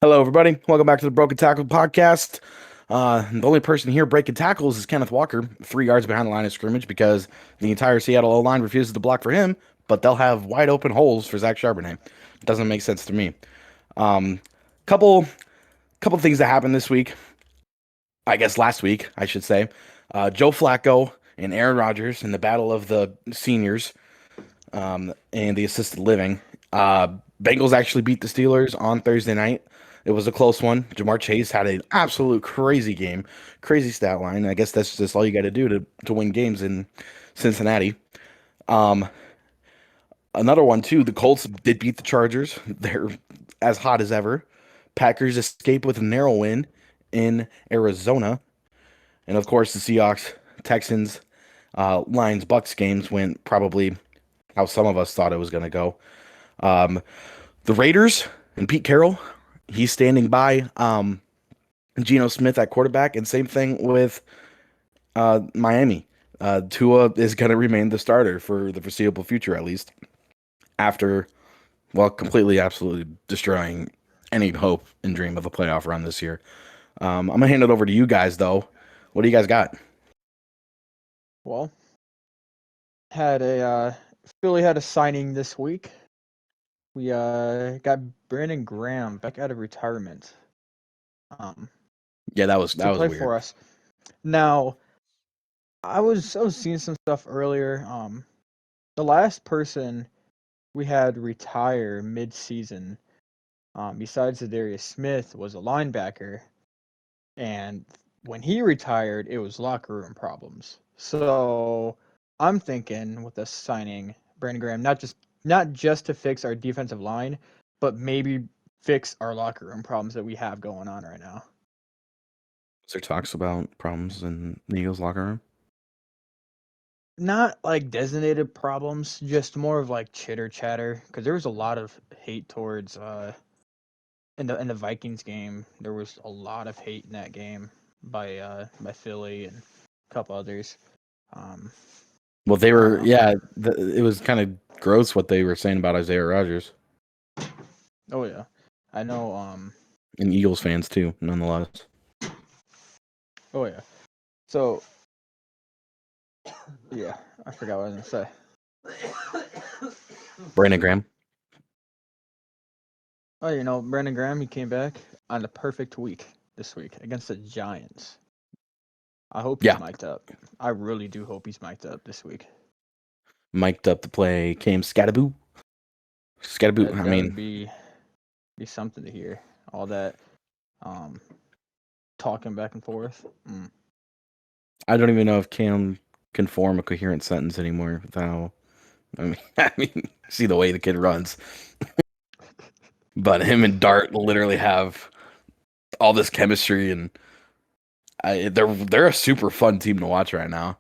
Hello, everybody. Welcome back to the Broken Tackle Podcast. The only person here breaking tackles is Kenneth Walker, 3 yards behind the line of scrimmage because the entire Seattle O-line refuses to block for him, but they'll have wide open holes for Zach Charbonnet. Doesn't make sense to me. Um, couple couple things that happened this week. I guess last week, I should say. Joe Flacco and Aaron Rodgers in the battle of the seniors and the assisted living. Bengals actually beat the Steelers on Thursday night. It was a close one. Jamar Chase had an absolute crazy game, crazy stat line. I guess that's just all you got to do to win games in Cincinnati. Um, Another one too. The Colts did beat the Chargers. They're as hot as ever. Packers escape with a narrow win in Arizona, and of course the Seahawks, Texans, Lions, Bucks games went probably how some of us thought it was going to go. Um, the Raiders and Pete Carroll, he's standing by Geno Smith at quarterback, and same thing with Miami. Tua is going to remain the starter for the foreseeable future, at least after, well, completely, absolutely destroying any hope and dream of a playoff run this year. I'm going to hand it over to you guys, though. What do you guys got? Well, had a Philly had a signing this week. We got Brandon Graham back out of retirement. Um, Yeah, that to was play weird. for us. Now, I was seeing some stuff earlier. The last person we had retire mid-season, besides Darius Smith, was a linebacker, and when he retired, it was locker room problems. So I'm thinking with us signing Brandon Graham, not just to fix our defensive line, but maybe fix our locker room problems that we have going on right now. Was there talks about problems in the Eagles locker room? Not like designated problems, just more of like chitter chatter. Because there was a lot of hate towards in the Vikings game. There was a lot of hate in that game by Philly and a couple others. Um, Well, they I don't were, know. yeah, it was kind of gross what they were saying about Isaiah Rodgers Oh yeah, I know. and Eagles fans too, nonetheless. Oh yeah. So yeah, I forgot what I was gonna say. Brandon Graham. Oh, Brandon Graham, he came back on the perfect week this week against the Giants. I hope he's Yeah, mic'd up. I really do hope he's mic'd up this week. mic'd up to play Cam Scattaboo. Scattaboo. That I that would mean, be something to hear. All that um talking back and forth. I don't even know if Cam can form a coherent sentence anymore. Without, I mean, I mean, see the way the kid runs. But him and Dart literally have all this chemistry, and they're a super fun team to watch right now.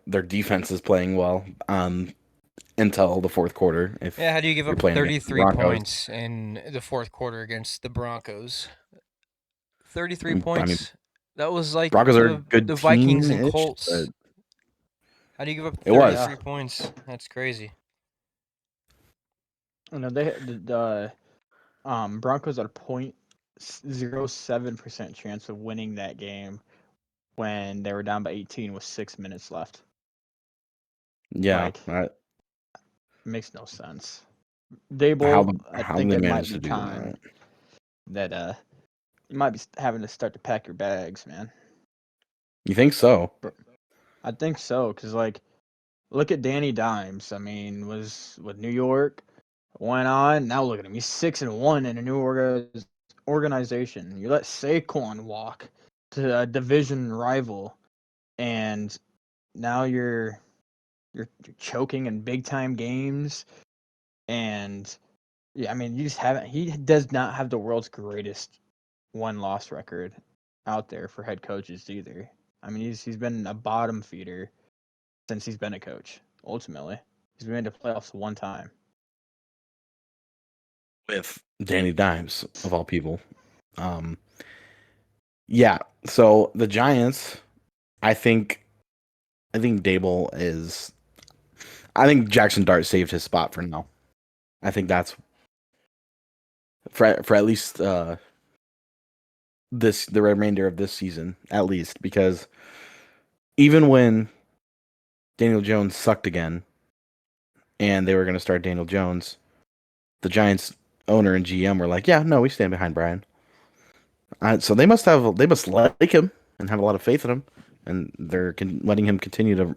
Their defense is playing well. Until the fourth quarter, Yeah, if how do you give you're up playing against the 33 Broncos. points in the fourth quarter against the Broncos? 33 I mean, points. That was like Broncos are a the good Vikings and team-ish, but Colts. How do you give up it was. Yeah, 33 points? That's crazy. the Broncos had a 0.07% chance of winning that game when they were down by 18 with 6 minutes left. Yeah, Like, makes no sense. how Dable, I how think they it might managed be to do time that. that you might be having to start to pack your bags, man. You think so? I think so, cause like, look at Danny Dimes. I mean, was with New York, went on. Now look at him. He's 6-1 in a new organization. You let Saquon walk to a division rival, and now you're choking in big time games. And yeah, I mean, you just haven't. He does not have the world's greatest one loss record out there for head coaches either. I mean, he's been a bottom feeder since he's been a coach. Ultimately, he's been to playoffs one time. With Danny Dimes of all people. Um, yeah. So the Giants, I think, I think Dable is. I think Jackson Dart saved his spot for now. I think for at least the remainder of this season, at least, because even when Daniel Jones sucked again, and they were going to start Daniel Jones, the Giants owner and GM were like, "Yeah, no, we stand behind Brian." So they must like him and have a lot of faith in him, and they're letting him continue to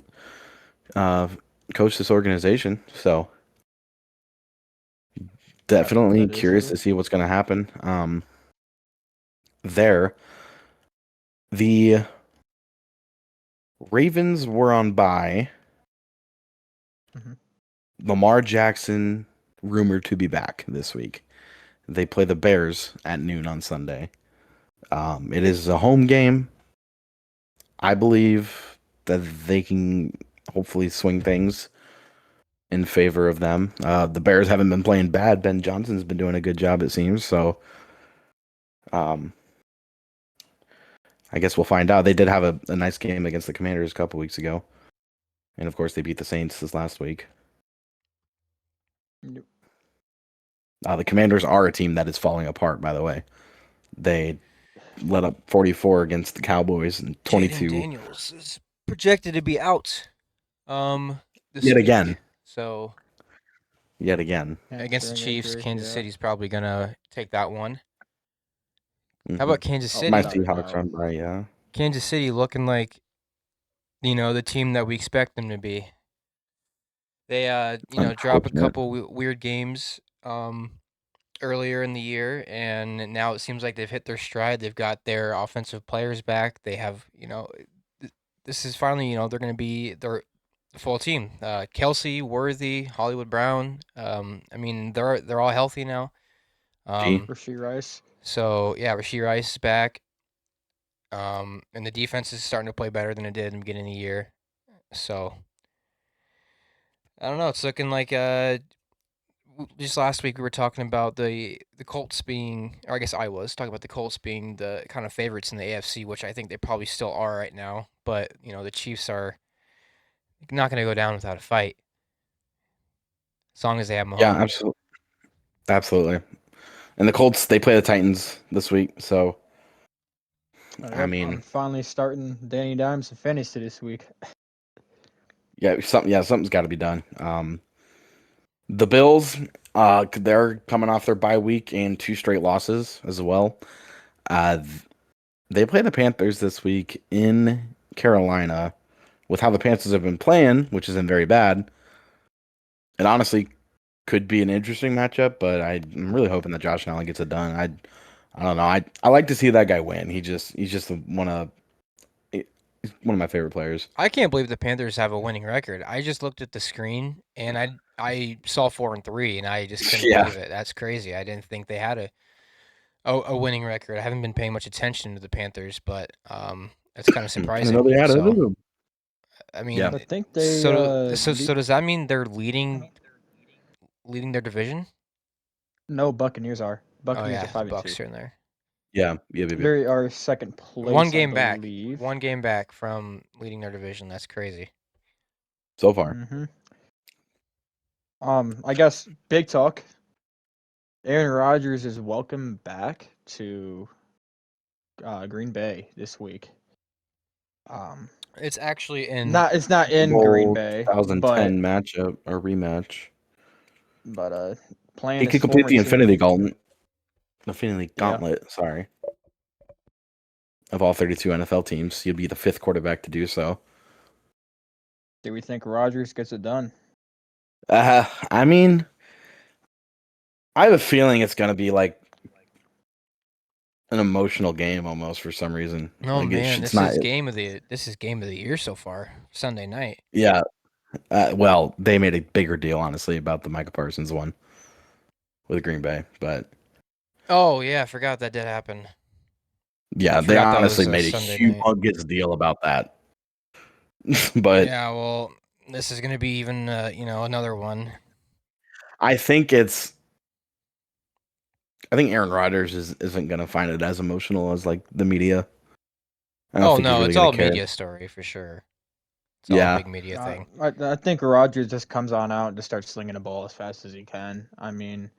uh, coach this organization. So definitely That is curious true. to see what's going to happen. There, the Ravens were on bye. hmm Lamar Jackson rumored to be back this week. They play the Bears at noon on Sunday. It is a home game. I believe that they can hopefully swing things in favor of them. The Bears haven't been playing bad. Ben Johnson's been doing a good job, it seems. So, um, I guess we'll find out. They did have a nice game against the Commanders a couple weeks ago, and of course they beat the Saints this last week. Yep. The Commanders are a team that is falling apart. By the way, they let up 44 against the Cowboys and Jaden 22 Daniels is projected to be out this yet week. again. So Yet again. against the Hamstring Chiefs, injury. Kansas Yeah. City's probably gonna take that one. How Hmm. about Kansas Oh, My City? without a Seahawks are doubt. on by, yeah. Kansas City looking like the team that we expect them to be. They drop a Unfortunate. couple weird games earlier in the year, and now it seems like they've hit their stride. They've got their offensive players back. They have this is finally they're going to be their full team. Kelsey, Worthy, Hollywood Brown. I mean they're all healthy now. G. Rasheed Rice. So yeah, Rasheed Rice is back. And the defense is starting to play better than it did in the beginning of the year. So I don't know. It's looking like just last week we were talking about the Colts being, or I guess I was talking about the Colts being the kind of favorites in the AFC, which I think they probably still are right now. But the Chiefs are not going to go down without a fight as long as they have Yeah, Mahomes. absolutely. Absolutely. And the Colts, they play the Titans this week. So, I Yep. I'm mean, finally starting Danny Dimes and fantasy this week. something's got to be done. The Bills, they're coming off their bye week and two straight losses as well. They play the Panthers this week in Carolina. With how the Panthers have been playing, which isn't very bad, it honestly could be an interesting matchup. But I'm really hoping that Josh Allen gets it done. I don't know. I like to see that guy win. He's just he's one of my favorite players. I can't believe the Panthers have a winning record. I just looked at the screen and I saw 4-3 and I just couldn't Yeah, believe it. That's crazy. I didn't think they had a winning record. I haven't been paying much attention to the Panthers, but that's kind of I didn't know surprising. they had it. So I Yeah, mean, I think they so does that mean they're leading their division? no Buccaneers are. Oh Buccaneers are yeah, the 5-2. Bucks are in there. yeah. They are second One place, I game back. believe. One game back from leading their division. That's crazy. So far, hmm I guess big talk. Aaron Rodgers is welcome back to Green Bay this week. Um, It's actually in it's not Super in Green Bowl Bay, 2010 matchup or rematch. but playing He his could complete former the Infinity team. Gauntlet. Infinity Yeah. Gauntlet. Sorry, of all 32 NFL teams, he'll be the fifth quarterback to do so. Do we think Rodgers gets it done? I mean, I have a feeling it's gonna be like an emotional game almost for some reason. Oh man, It's not. this is game of the year so far. Sunday night. Yeah. Well, they made a bigger deal, honestly, about the Micah Parsons one with Green Bay, but Oh yeah, I forgot that did happen. I yeah, they forgot that honestly was a made a Sunday night. humongous deal about that. But Yeah, well, this is gonna be even another one. I think Aaron Rodgers isn't gonna find it as emotional as like the media. I don't Oh think he's no, really it's gonna all care. media story for sure. It's all a Yeah, big media thing. I think Rodgers just comes on out and just starts slinging the ball as fast as he can. I mean,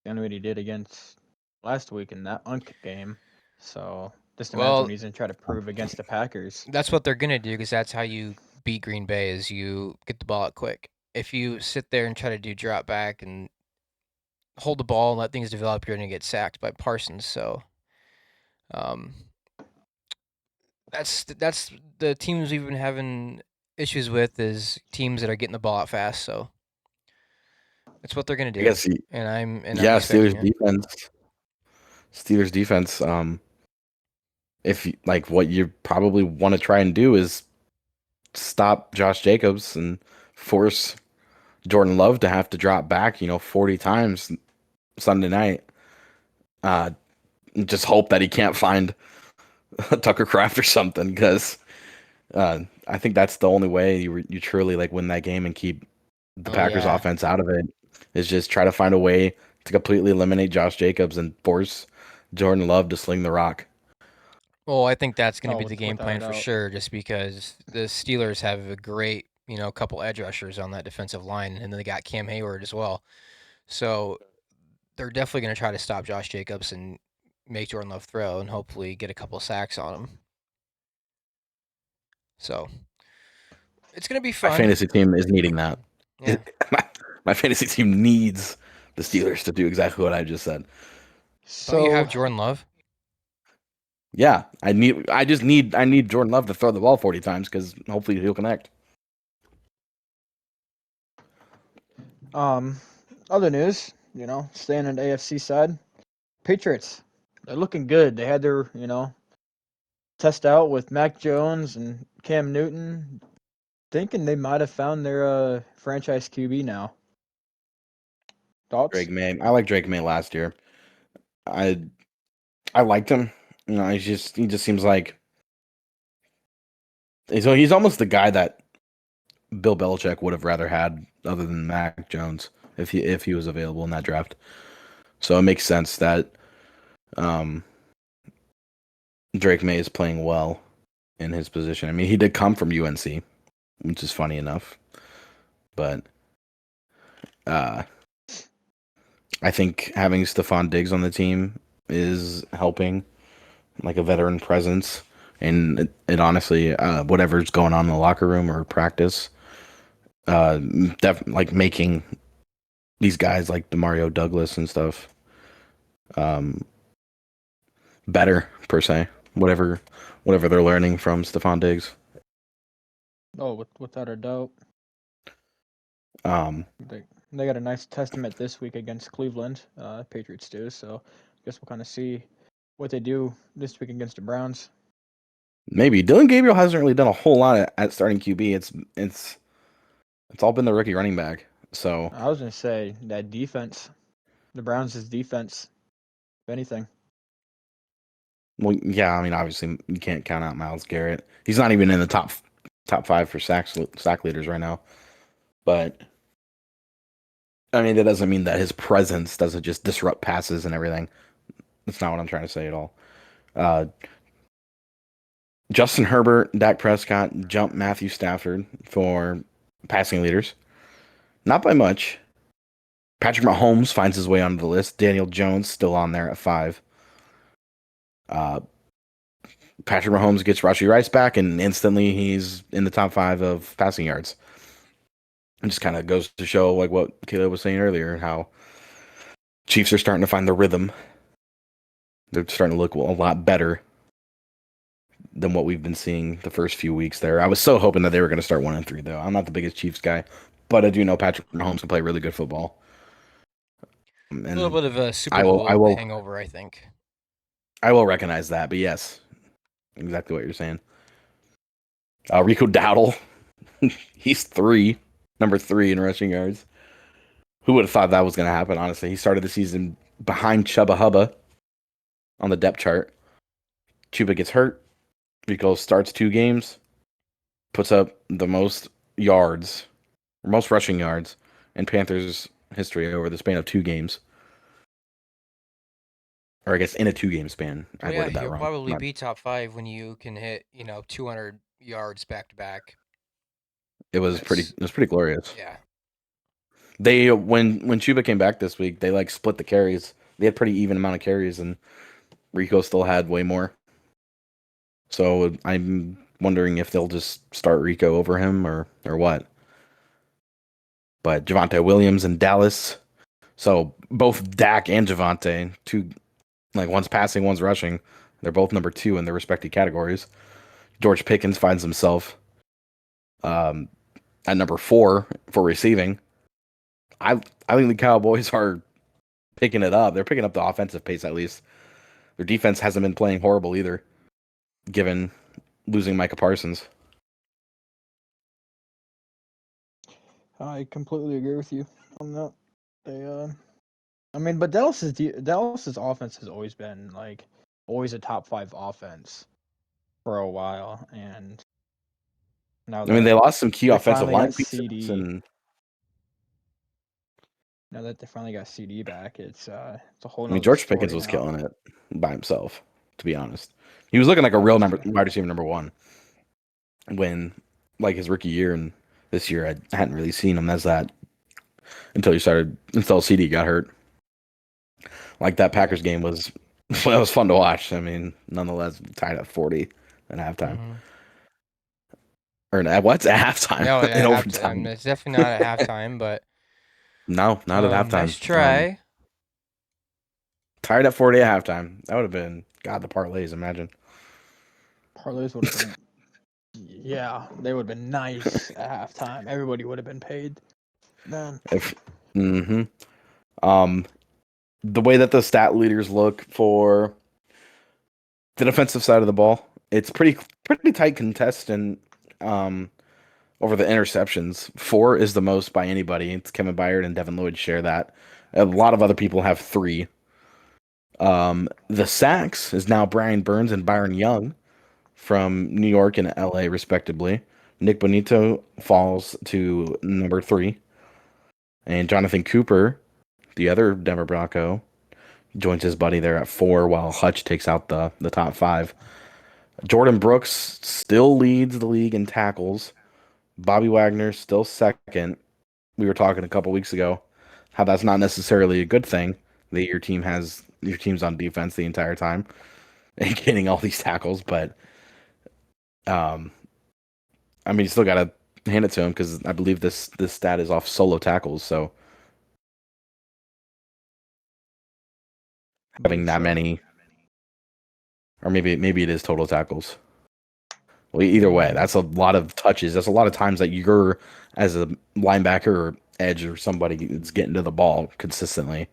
and what he did against last week in that game. So just imagine Well, what he's gonna try to prove against the Packers. that's what they're gonna do because that's how you beat Green Bay is you get the ball out quick. If you sit there and try to do drop back and hold the ball and let things develop, you're gonna get sacked by Parsons. So, um, that's the teams we've been having issues with is teams that are getting the ball out fast. So that's what they're gonna I do, guess and I'm yeah, expecting it. Steelers defense. If like what you probably want to try and do is stop Josh Jacobs and force Jordan Love to have to drop back, 40 times Sunday night. Uh, just hope that he can't find Tucker Craft or something because I think that's the only way you truly like win that game and keep the Oh Packers yeah. offense out of it is just try to find a way to completely eliminate Josh Jacobs and force Jordan Love to sling the rock. Well, I think that's going to Oh, be the game without a plan for doubt. sure, just because the Steelers have a great, couple edge rushers on that defensive line, and then they got Cam Hayward as well. So they're definitely going to try to stop Josh Jacobs and make Jordan Love throw, and hopefully get a couple sacks on him. So it's going to be My fun. fantasy team is needing that. Yeah. My fantasy team needs the Steelers to do exactly what I just said. Don't you So have Jordan Love? Yeah, I need Jordan Love to throw the ball 40 times because hopefully he'll connect. other news, staying on the AFC side, Patriots, they're looking good. They had their, test out with Mac Jones and Cam Newton. Thinking they might have found their franchise QB now. Thoughts? Drake May, I like Drake May last year. I I liked him. He just seems like he's almost the guy that Bill Belichick would have rather had other than Mac Jones if he was available in that draft. So it makes sense that um, Drake May is playing well in his position. I mean, he did come from UNC, which is funny enough, but uh, I think having Stephon Diggs on the team is helping, like a veteran presence, and it honestly, whatever's going on in the locker room or practice, like making these guys like Demario Douglas and stuff, um, better per se. Whatever they're learning from Stephon Diggs. Oh, without a doubt. Um, They got a nice testament this week against Cleveland. Patriots do. So I guess we'll kind of see what they do this week against the Browns. Maybe Dylan Gabriel hasn't really done a whole lot at starting QB. It's all been the rookie running back. So I was gonna say that defense, the Browns' defense, if anything. well, yeah, I mean, obviously you can't count out Myles Garrett. He's not even in the top five for sack leaders right now. But I mean, that doesn't mean that his presence doesn't just disrupt passes and everything. That's not what I'm trying to say at all. Uh, Justin Herbert, Dak Prescott jumped Matthew Stafford for passing leaders. Not by much. Patrick Mahomes finds his way onto the list. Daniel Jones still on there at 5. Uh, Patrick Mahomes gets Rashee Rice back, and instantly he's in the top 5 of passing yards. It just kind of goes to show, like what Caleb was saying earlier, how Chiefs are starting to find the rhythm. They're starting to look a lot better than what we've been seeing the first few weeks there. I was so hoping that they were going to start 1-3, though. I'm not the biggest Chiefs guy, but I do know Patrick Mahomes can play really good football. A little And bit of a I Super will, I Bowl will, hangover, I think. I will recognize that. But yes, exactly what you're saying. Rico Dowdle, he's number 3 in rushing yards. Who would have thought that was going to happen? Honestly, he started the season behind Chuba Hubba on the depth chart. Chuba gets hurt. Rico starts 2 games, puts up the most yards, or most rushing yards in Panthers history over the span of 2 games. Or I guess in a 2-game span. I Well, yeah, worded that he'll wrong. probably be top 5 when you can hit, 200 yards back to back. It was pretty glorious. Yeah. They when Chuba came back this week, they like split the carries. They had pretty even amount of carries, and Rico still had way more. So I'm wondering if they'll just start Rico over him or what. But Javonte Williams and Dallas. So both Dak and Javonte, two like one's passing, one's rushing. They're both number 2 in their respective categories. George Pickens finds himself um, at number 4 for receiving. I think the Cowboys are picking it up. They're picking up the offensive pace at least. Their defense hasn't been playing horrible either, given losing Micah Parsons. I completely agree with you on that. They, I mean, but Dallas's offense has always been like always a top 5 offense for a while, and now I mean, they that lost some key they offensive finally line got pieces, CD, and now that they finally got CD back, it's a whole I mean, nother George Pickens story was now. killing it by himself. To be honest, he was looking like a real Honestly, wide receiver number 1 when, like, his rookie year, and this year I hadn't really seen him as that until CD got hurt. Like that yeah. Packers game was well, it was fun to watch. I mean, nonetheless, tied at 40 at halftime. Mm-hmm. Or what's at halftime? No, In at halftime. overtime. It's definitely not at halftime, but No, not at halftime. nice try. Tied at 40 at halftime. That would have been God, the parlays, imagine. Parlays would have been, yeah, they would have been nice at halftime. Everybody would have been paid. Man, If mm-hmm. Um the way that the stat leaders look for the defensive side of the ball, it's pretty tight contest and over the interceptions. 4 is the most by anybody. It's Kevin Byard and Devin Lloyd share that. A lot of other people have 3. The sacks is now Brian Burns and Byron Young from New York and LA, respectively. Nick Bonito falls to number 3. And Jonathan Cooper, the other Denver Bronco, joins his buddy there at 4, while Hutch takes out the top 5. Jordan Brooks still leads the league in tackles. Bobby Wagner still second. We were talking a couple weeks ago how that's not necessarily a good thing that your team's on defense the entire time and getting all these tackles, but um, I mean, you still got to hand it to him because I believe this stat is off solo tackles, so I having believe that so. many, or maybe it is total tackles. Well, either way, that's a lot of touches. That's a lot of times that you're, as a linebacker or edge or somebody, that's getting to the ball consistently.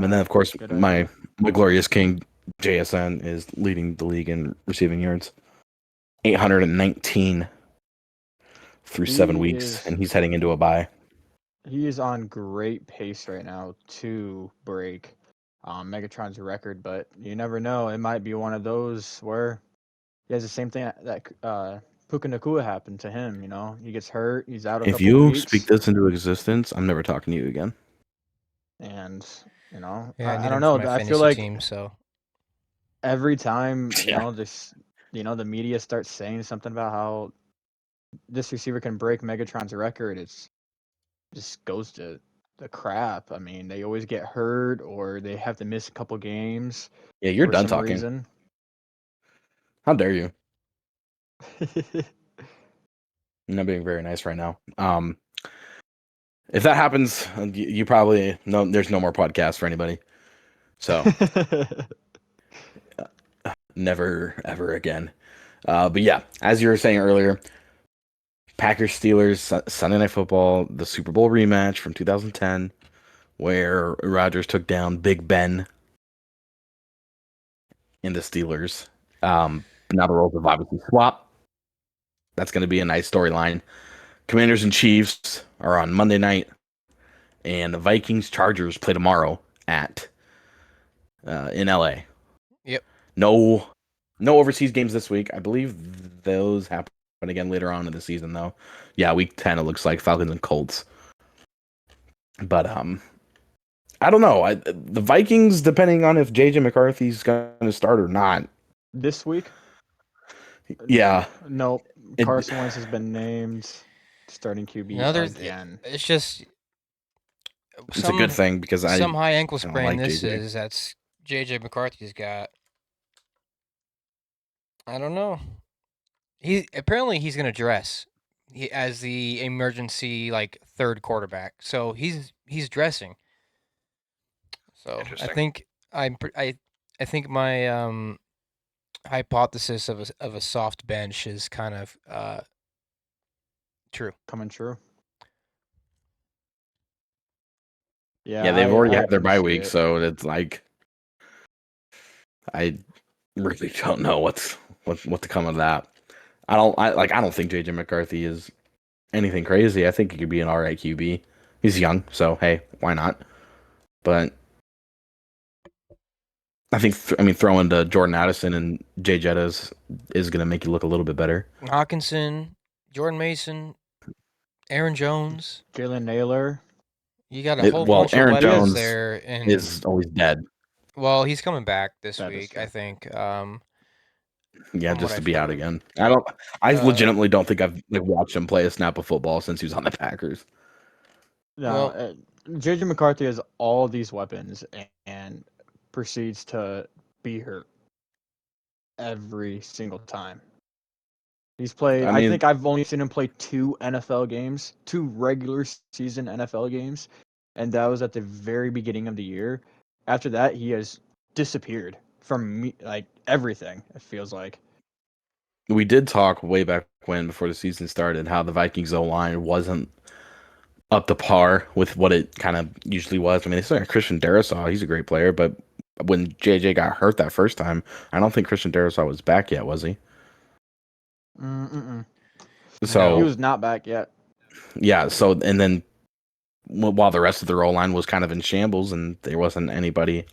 And then, of course, Good my idea. glorious king JSN is leading the league in receiving yards, 819 through 7 He weeks, is and he's heading into a bye. he is on great pace right now to break Megatron's record, but you never know. It might be one of those where he has the same thing that Puka Nakua happened to him. You know, he gets hurt, he's out a If couple you speak weeks, this into existence, I'm never talking to you again. and you know, Yeah, I I need don't him for know. my I feel fantasy like team. So every time Yeah, the media starts saying something about how this receiver can break Megatron's record, it's just goes to the crap. I mean, they always get hurt or they have to miss a couple games yeah, you're for done some talking. reason. How dare you? I'm not being very nice right now. If that happens, you probably no. There's no more podcast for anybody. So never ever again. But yeah, as you were saying earlier, Packers Steelers Sunday Night Football, the Super Bowl rematch from 2010, where Rodgers took down Big Ben in the Steelers. Now the roles have obviously swapped. That's going to be a nice storyline. Commanders and Chiefs are on Monday night, and the Vikings Chargers play tomorrow at in LA. yep. No, no overseas games this week. I believe those happen again later on in the season, though. Yeah, week 10 it looks like Falcons and Colts. But I don't know. The Vikings, depending on if JJ McCarthy's going to start or not. This week? Yeah, Nope. it, Carson Wentz has been named. starting QB Another, again. it's just It's a good thing because I some high ankle don't sprain. like This JJ. is that's JJ McCarthy's got. I don't know. He's gonna dress as the emergency third quarterback. So he's dressing. So I Interesting. think I think my hypothesis of a soft bench is kind of true. Coming true. Yeah, Yeah, they've already I had their can bye see week, it. so it's like I really don't know what to come of that. I don't think JJ McCarthy is anything crazy. I think he could be an alright QB. He's young, so hey, why not? But I think throwing to Jordan Addison and Jay Jettas is going to make you look a little bit better. Hawkinson, Jordan Mason, Aaron Jones. Jalen Naylor. You got a whole Well, bunch of Aaron weapons Jones there, and is always dead. well, he's coming back this That is week, true. I think. Yeah, From what just to I've be out heard. again. I legitimately don't think I've watched him play a snap of football since he was on the Packers. No, Well, JJ McCarthy has all these weapons and proceeds to be hurt every single time. He's played. I I mean, think I've only seen him play 2 regular season NFL games, and that was at the very beginning of the year. After that, he has disappeared from me, like everything. It feels like. we did talk way back when, before the season started, how the Vikings O line wasn't up to par with what it kind of usually was. I mean, they still got Christian Darrisaw. He's a great player, but when JJ got hurt that first time, I don't think Christian Darrisaw was back yet, was he? Mm-mm. He So, no. was not back yet. yeah. So, and then while the rest of their O line was kind of in shambles and there wasn't anybody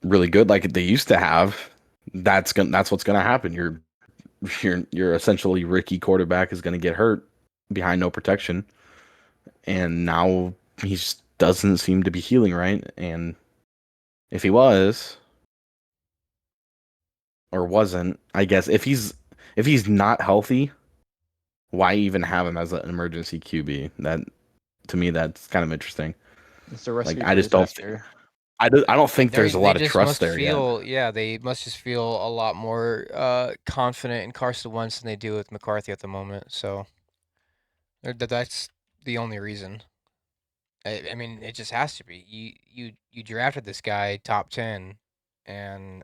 really good like they used to have, that's what's gonna happen. Your essentially rookie quarterback is gonna get hurt behind no protection, and now he just doesn't seem to be healing right. And if he was or wasn't, I guess if he's not healthy, why even have him as an emergency QB? That to me, that's kind of interesting. It's a Like recipe I for just don't disaster. I don't think there's a They lot of just trust must there yet. feel, yeah, they must just feel a lot more confident in Carson Wentz than they do with McCarthy at the moment. So that's the only reason. I mean, it just has to be. You drafted this guy top 10, and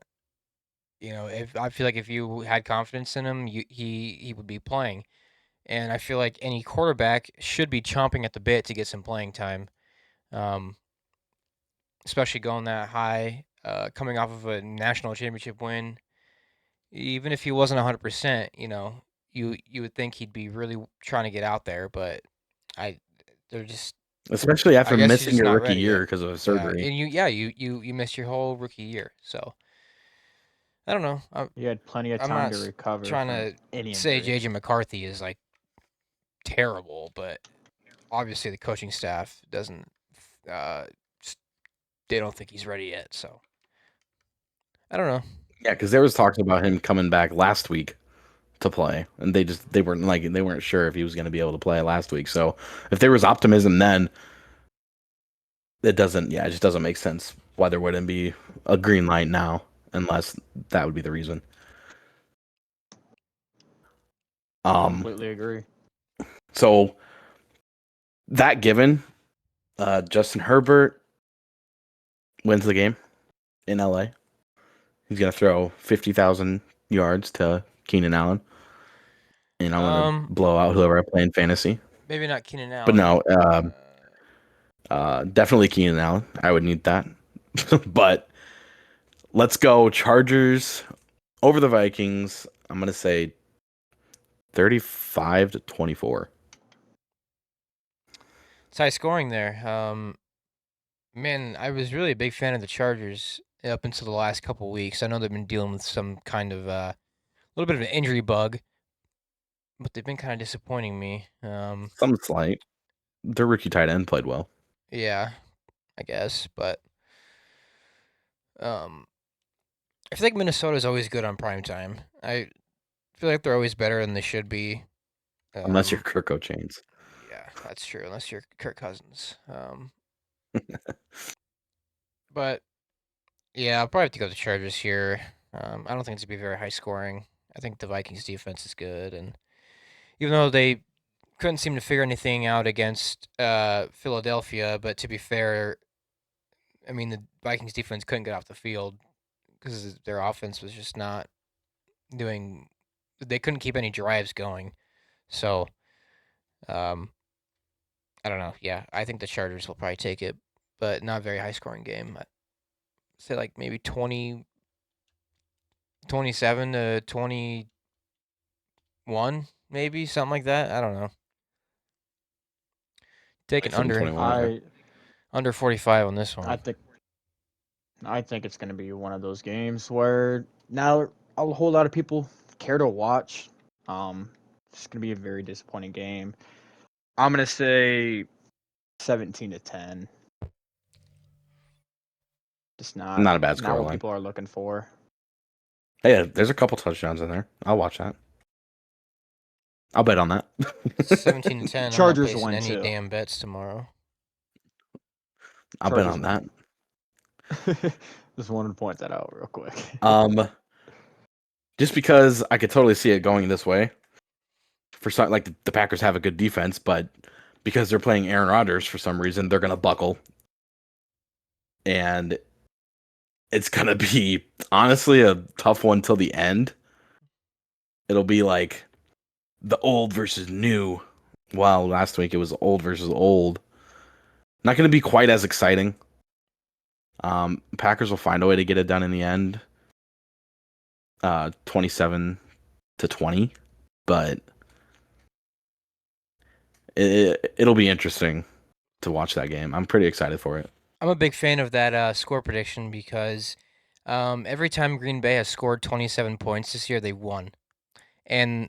if I feel like if you had confidence in him, he would be playing. And I feel like any quarterback should be chomping at the bit to get some playing time, um, especially going that high, coming off of a national championship win. Even if he wasn't 100%, you would think he'd be really trying to get out there, but I they're just Especially I after guess you're missing just your not rookie ready year yet. because of a Yeah, surgery. and you missed your whole rookie year, so I don't know. He had plenty of I'm time not to recover trying from to any say injury. JJ McCarthy is like terrible, but obviously the coaching staff doesn't uh s- they don't think he's ready yet, so I don't know. Yeah, because there was talks about him coming back last week to play, and they weren't sure if he was going to be able to play last week. So if there was optimism then, it just doesn't make sense why there wouldn't be a green light now, unless that would be the reason. Completely agree. So that given, Justin Herbert wins the game in LA. He's going to throw 50,000 yards to Keenan Allen, and I'm going to Um, blow out whoever I play in fantasy. maybe not Keenan But Allen. no, definitely Keenan Allen. I would need that. But let's go Chargers over the Vikings. I'm gonna say 35-24. It's high scoring there. Man, I was really a big fan of the Chargers up until the last couple weeks. I know they've been dealing with some kind of little bit of an injury bug, but they've been kind of disappointing me. Some slight. Their rookie tight end played well. Yeah, I guess, but um, I feel like Minnesota's always good on prime time. I feel like they're always better than they should be. Unless you're Kirk Chains. Yeah, that's true. Unless you're Kirk Cousins. But yeah, I'll probably have to go to the Chargers here. I don't think it's gonna be very high scoring. I think the Vikings defense is good, and even though they couldn't seem to figure anything out against Philadelphia, but to be fair, I mean the Vikings defense couldn't get off the field because their offense was just not doing. They couldn't keep any drives going, so um, I don't know. Yeah, I think the Chargers will probably take it, but not a very high scoring game. I'd say like maybe 27 to 21, maybe something like that. I don't know. Take an 27-21, okay. under 45 on this one. I think it's going to be one of those games where now a whole lot of people care to watch. It's going to be a very disappointing game. I'm going to say 17-10. Just Not a bad not what scoreline. people are looking for. Hey, there's a couple touchdowns in there. I'll watch that. I'll bet on that. 17 to 10. Chargers I'm not win, placing any too. damn bets tomorrow. I'll bet on that. Just wanted to point that out real quick. Just because I could totally see it going this way. For some, like the Packers have a good defense, but because they're playing Aaron Rodgers for some reason, they're gonna buckle, and it's gonna be honestly a tough one till the end. It'll be like the old versus new. Well, last week it was old versus old. Not gonna be quite as exciting. Packers will find a way to get it done in the end. 27-20, but it'll be interesting to watch that game. I'm pretty excited for it. I'm a big fan of that score prediction because every time Green Bay has scored 27 points this year, they've won. And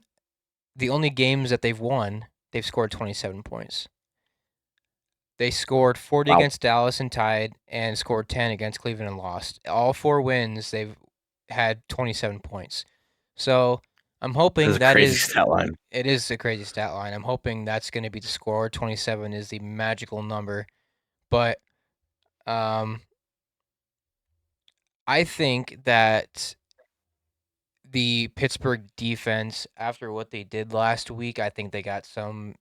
the only games that they've won, they've scored 27 points. They scored 40 against Dallas and tied, and scored 10 against Cleveland and lost. All 4 wins, they've had 27 points. So I'm hoping that is stat line. It is a crazy stat line. I'm hoping that's going to be the score. 27 is the magical number, but I think that the Pittsburgh defense, after what they did last week, I think they got some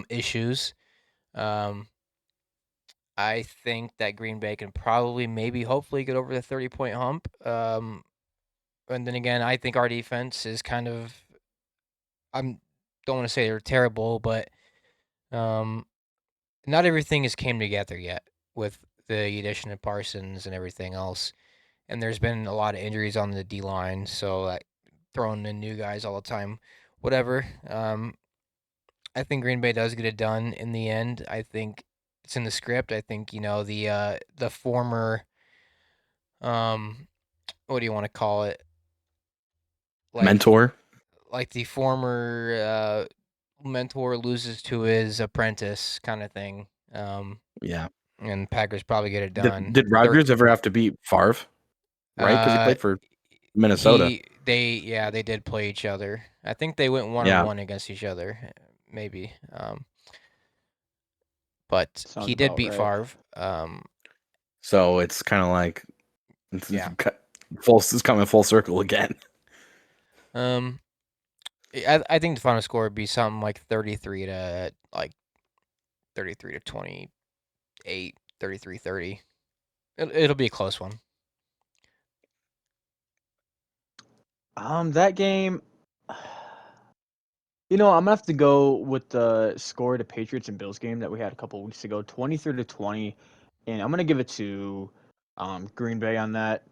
issues. I think that Green Bay can probably, maybe, hopefully get over the 30-point hump. And then again, I think our defense is kind of, don't want to say they're terrible, but not everything has came together yet with the addition of Parsons and everything else. And there's been a lot of injuries on the D line, so throwing in new guys all the time, whatever. I think Green Bay does get it done in the end. I think it's in the script. I think the former, what do you want to call it? Mentor, like the former mentor loses to his apprentice kind of thing. Yeah. And Packers probably get it done. Did Rodgers ever have to beat Favre? Right, because he played for Minnesota. They did play each other. I think they went 1-1 against each other, maybe. But Sounds he did about beat right. Favre. So it's kind of like Yeah. It's coming full circle again. I think the final score would be something like 33 to 28, 33-30. It'll be a close one. That game, I'm gonna have to go with the score of the Patriots and Bills game that we had a couple weeks ago, 23-20, and I'm gonna give it to Green Bay on that.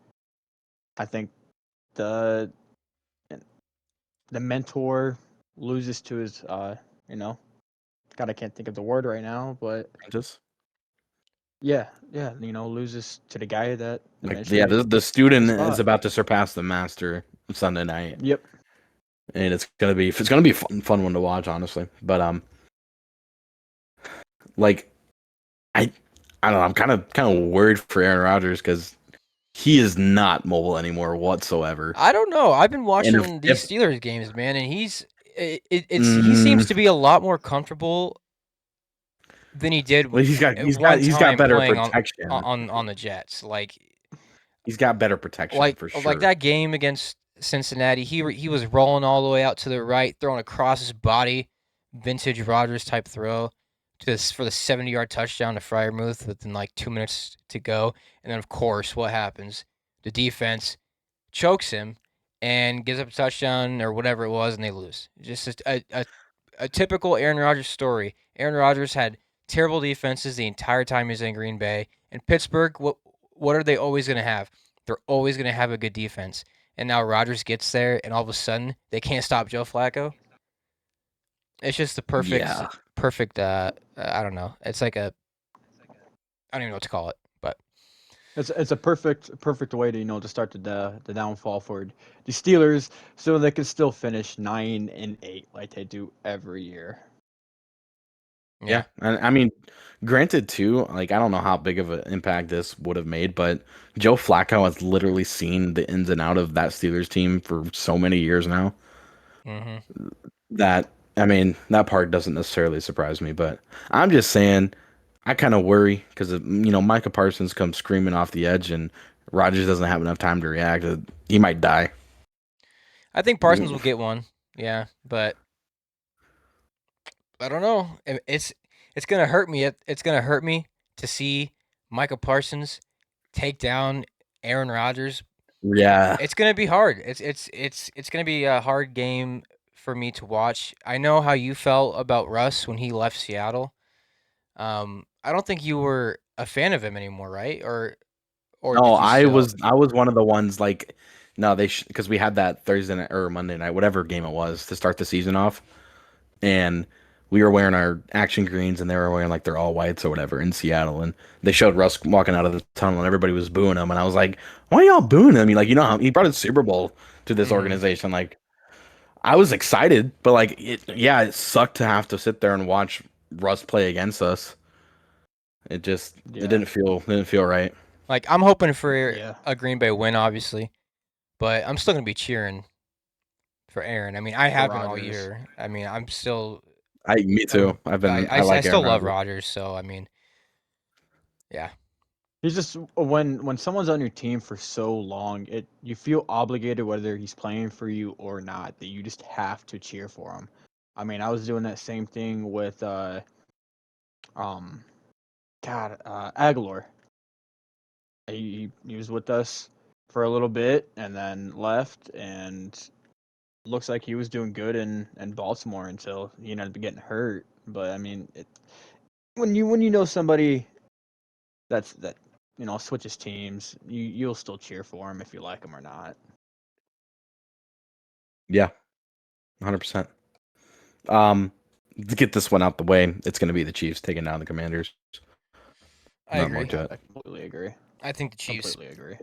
I think the mentor loses to his God, I can't think of the word right now, but Just loses to the guy that the student spot. is about to surpass the master Sunday night. Yep. And it's gonna be a fun one to watch, honestly. But I don't know. I'm kind of worried for Aaron Rodgers because he is not mobile anymore whatsoever. I don't know. I've been watching if these Steelers games, man, and he's He seems to be a lot more comfortable than he did Well, at one he's got time better playing protection. on the Jets. He's got better protection for Like sure. that game against Cincinnati, he was rolling all the way out to the right, throwing across his body, vintage Rodgers type throw for the 70-yard touchdown to Freiermuth within like 2 minutes to go. And then of course, what happens? The defense chokes him and gives up a touchdown or whatever it was, and they lose. Just a typical Aaron Rodgers story. Aaron Rodgers had terrible defenses the entire time he was in Green Bay. And Pittsburgh, what are they always going to have? They're always going to have a good defense. And now Rodgers gets there, and all of a sudden they can't stop Joe Flacco. It's just the Yeah. perfect. I don't know. It's like I don't even know what to call it, but It's a perfect way to to start the downfall for the Steelers, so they can still finish 9-8 like they do every year. Yeah. And I mean, granted too, like I don't know how big of an impact this would have made, but Joe Flacco has literally seen the ins and out of that Steelers team for so many years now Mm-hmm. that I mean, that part doesn't necessarily surprise me, but I'm just saying I kind of worry because Micah Parsons comes screaming off the edge and Rodgers doesn't have enough time to react. He might die. I think Parsons will get one. Yeah, but I don't know. It's gonna hurt me. It's gonna hurt me to see Michael Parsons take down Aaron Rodgers. Yeah. It's gonna be hard. It's gonna be a hard game for me to watch. I know how you felt about Russ when he left Seattle. I don't think you were a fan of him anymore, right? Or No, did you still? I was one of the ones like no, because we had that Thursday night or Monday night, whatever game it was, to start the season off, and we were wearing our action greens, and they were wearing like their all whites or whatever in Seattle, and they showed Russ walking out of the tunnel, and everybody was booing him, and I was like, why are y'all booing him? He brought a Super Bowl to this Mhm. organization, like I was excited, but it sucked to have to sit there and watch Russ play against us. It just Yeah, it didn't feel right. Like I'm hoping for yeah, a Green Bay win, obviously, but I'm still gonna be cheering for Aaron. I mean, I for have been all Rodgers. year. I mean, I'm still. Me too. I I like still Aaron love Rodgers. Rodgers, so I mean, yeah. He's just when someone's on your team for so long, you feel obligated whether he's playing for you or not, that you just have to cheer for him. I mean, I was doing that same thing with um Aguilar. He was with us for a little bit and then left, and looks like he was doing good in Baltimore until he ended up getting hurt. But I mean, when you know somebody that switches teams, you'll still cheer for him if you like him or not. Yeah, 100%. To get this one out the way, it's going to be the Chiefs taking down the Commanders. I Not more agree. to it. I completely agree. I think the Chiefs Completely agree.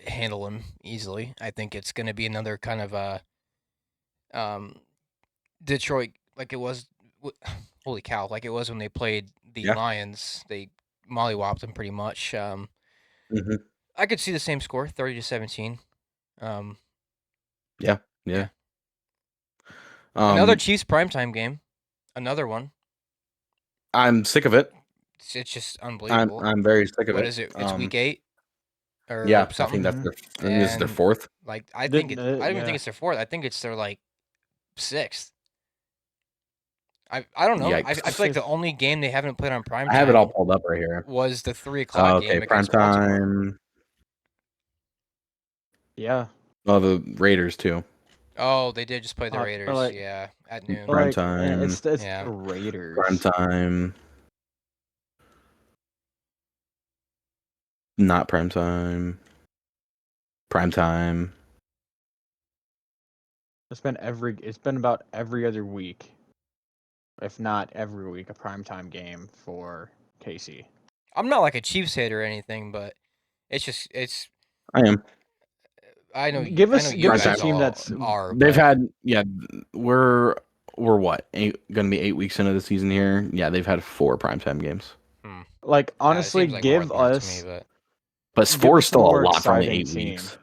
handle him easily. I think it's going to be another kind of um, Detroit like it was. Holy cow! Like it was when they played the Yeah. Lions. They mollywopped them pretty much. Hmm. I could see the same score, 30-17. Um, Yeah. yeah. Yeah. Another Um, Chiefs primetime game. Another one. I'm sick of it. It's just unbelievable. I'm very sick of What it. is it? It's week 8 or Yeah, something. Mm-hmm. I think this is their And fourth. like Didn't I don't even think yeah. it's their 4th. I think it's their like 6th. I don't know. I Yikes. feel like the only game they haven't played on I have it all primetime pulled up right here. was the 3 o'clock Okay, game prime against Baltimore. time. Yeah. Oh, the Raiders too. Oh, they did just play the Or Raiders. like Yeah, at noon. Prime like time. it's Yeah. the Prime Raiders. time. Not prime time. Prime time. It's been about every other week, if not every week, a primetime game for KC. I'm not like a Chiefs hater or anything, but it's I am. I know you Give Prime us a guys time. team all that's are, They've but had we're what gonna be 8 weeks into the season here. Yeah, they've had 4 primetime games, hmm. like Yeah, it honestly seems like more than that to me, but but give 4 is us a still a more lot for only exciting eight team. weeks.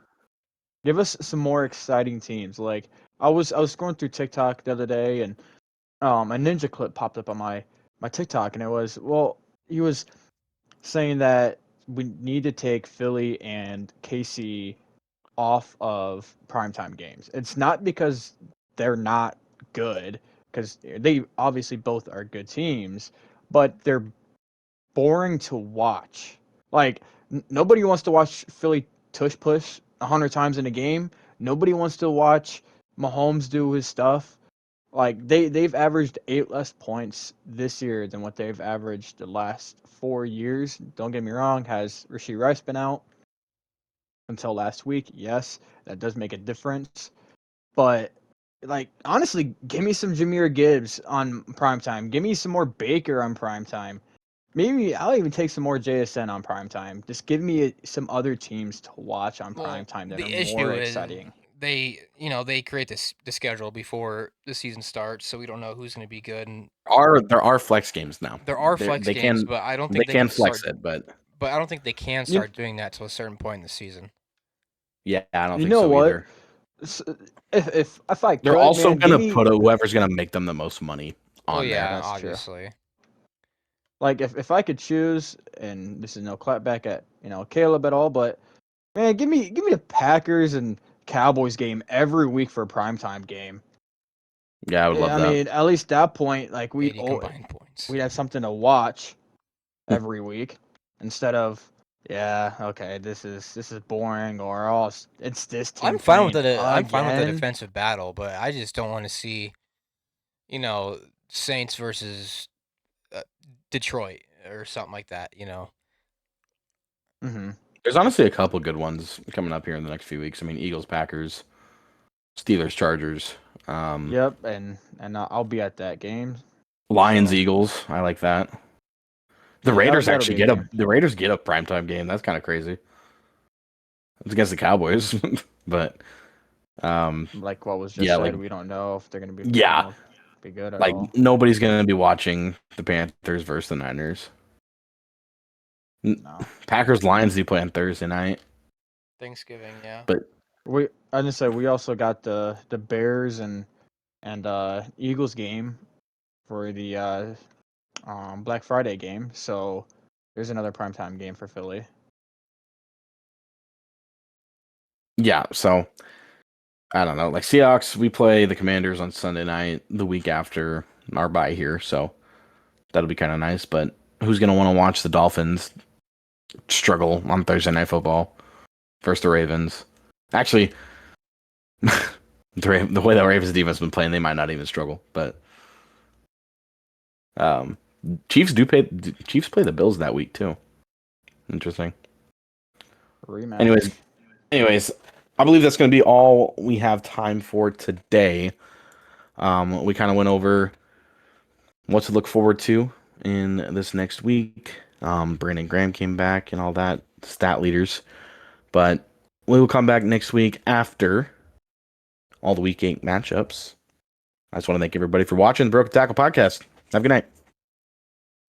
Give us some more exciting teams. Like I was scrolling through TikTok the other day, and a ninja clip popped up on my TikTok, and it was he was saying that we need to take Philly and KC off of primetime games. It's not because they're not good, because they obviously both are good teams, but they're boring to watch. Like nobody wants to watch Philly tush push 100 times in a game. Nobody wants to watch Mahomes do his stuff. Like they've averaged 8 less points this year than what they've averaged the last 4 years. Don't get me wrong, has Rasheed Rice been out until last week? Yes, that does make a difference. But like honestly, give me some Jahmyr Gibbs on primetime. Give me some more Baker on primetime. Maybe I'll even take some more JSN on primetime. Just give me some other teams to watch on Well, primetime that are the more issue is exciting. they create the schedule before the season starts, so we don't know who's going to be good. And There are flex games now. there are They flex they games, can but I don't they think they can can flex start. it, but But I don't think they can You start doing that till a certain point in the season. yeah, I don't you think know so what? either. If I They're could, also man, give gonna me. put whoever's gonna make them the most money Well, on there. yeah, That's true. obviously. Like if I could choose, and this is no clapback at Caleb at all, but man, give me the Packers and Cowboys game every week for a primetime game. Yeah, I would love I that. mean, at least that point, like 80 combined points. we'd have something to watch every week instead of okay, this is boring, or it's this team playing I'm fine with the again. defensive battle, but I just don't want to see, you know, Saints versus uh, Detroit or something like that. Hmm. There's honestly a couple good ones coming up here in the next few weeks. I mean, Eagles, Packers, Steelers, Chargers, Yep, and I'll be at that game. Lions, So Eagles. I like that. The yeah, Raiders that'll actually be a game. the Raiders get a primetime game. That's kind of crazy. It's against the Cowboys, but Like what was just yeah, said, we don't know if they're yeah, gonna be good at like all. nobody's gonna be watching the Panthers versus the Niners. No, Packers Lions do play on Thursday night, Thanksgiving, yeah. but I just said we also got the Bears and Eagles game for the Black Friday game. So there's another primetime game for Philly. yeah. So I don't know. Like Seahawks, we play the Commanders on Sunday night, the week after our bye here, so that'll be kind of nice. But who's gonna want to watch the Dolphins struggle on Thursday Night Football versus the Ravens? Actually, the way the Ravens defense has been playing, they might not even struggle. But um, Chiefs play the Bills that week too. Interesting. Rematch. Anyways, anyways, I believe that's going to be all we have time for today. We kind of went over what to look forward to in this next week. Brandon Graham came back and all that, stat leaders. But we will come back next week after all the week 8 matchups. I just want to thank everybody for watching the Broken Tackle Podcast. Have a good night.